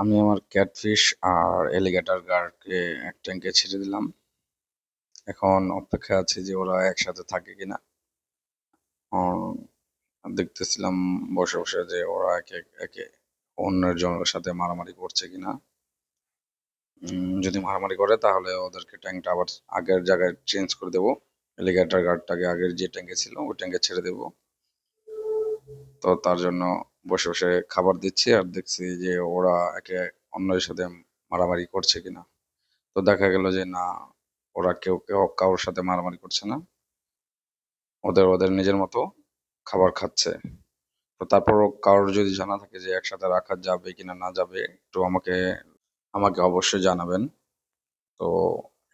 আমি আমার ক্যাটফিশ আর এলিগেটর গার্ডকে এক ট্যাঙ্কে ছেড়ে দিলাম। এখন অপেক্ষা আছে যে ওরা একসাথে থাকে কিনা। দেখতেছিলাম বসে বসে যে ওরা একে একে অন্যের জনের সাথে মারামারি করছে কিনা। যদি মারামারি করে তাহলে ওদেরকে ট্যাঙ্কটা আবার আগের জায়গায় চেঞ্জ করে দেবো। এলিগেটর গার্ডটাকে আগের যে ট্যাঙ্কে ছিল ওই ট্যাঙ্কে ছেড়ে দেবো। তো তার জন্য বসে বসে খাবার দিচ্ছি আর দেখছি যে ওরা একে অন্যের সাথে মারামারি করছে কিনা। তো দেখা গেল যে না, ওরা কেউ কেউ কারোর সাথে মারামারি করছে না, ওদের ওদের নিজের মতো খাবার খাচ্ছে। তো তারপরও কারোর যদি জানা থাকে যে একসাথে রাখা যাবে কিনা না যাবে, একটু আমাকে আমাকে অবশ্যই জানাবেন। তো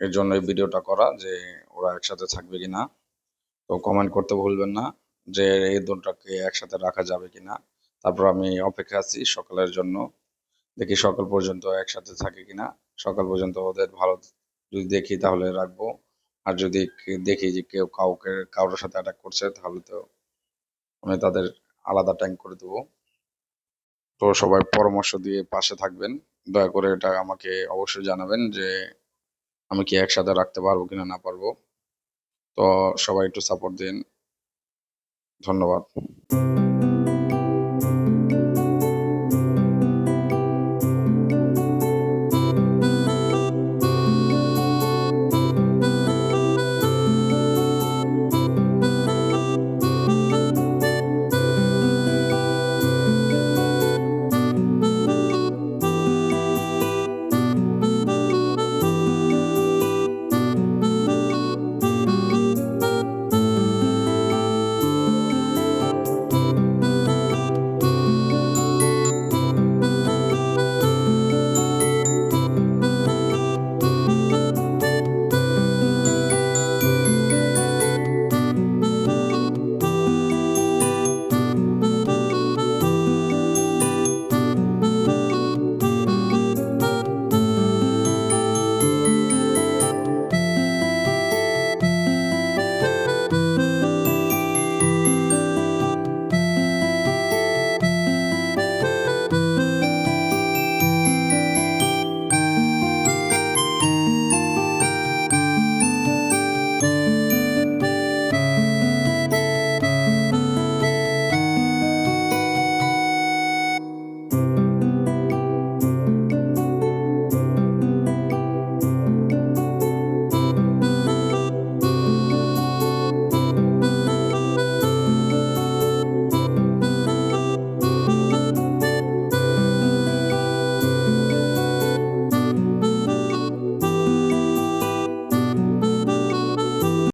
এর জন্য এই ভিডিওটা করা যে ওরা একসাথে থাকবে কিনা। তো কমেন্ট করতে ভুলবেন না যে এই দুটাকে একসাথে রাখা যাবে কিনা। তারপর আমি অপেক্ষা আছি সকালের জন্য, দেখি সকাল পর্যন্ত একসাথে থাকে কিনা। সকাল পর্যন্ত ওদের ভালো যদি দেখি তাহলে রাখবো। আর যদি দেখি যে কেউ কারোর সাথে অ্যাটাক করছে তাহলে তো আমি তাদের আলাদা ট্যাঙ্ক করে দেবো। তো সবাই পরামর্শ দিয়ে পাশে থাকবেন। দয়া করে এটা আমাকে অবশ্যই জানাবেন যে আমি কি একসাথে রাখতে পারবো কিনা না পারবো। তো সবাই একটু সাপোর্ট দিন। ধন্যবাদ।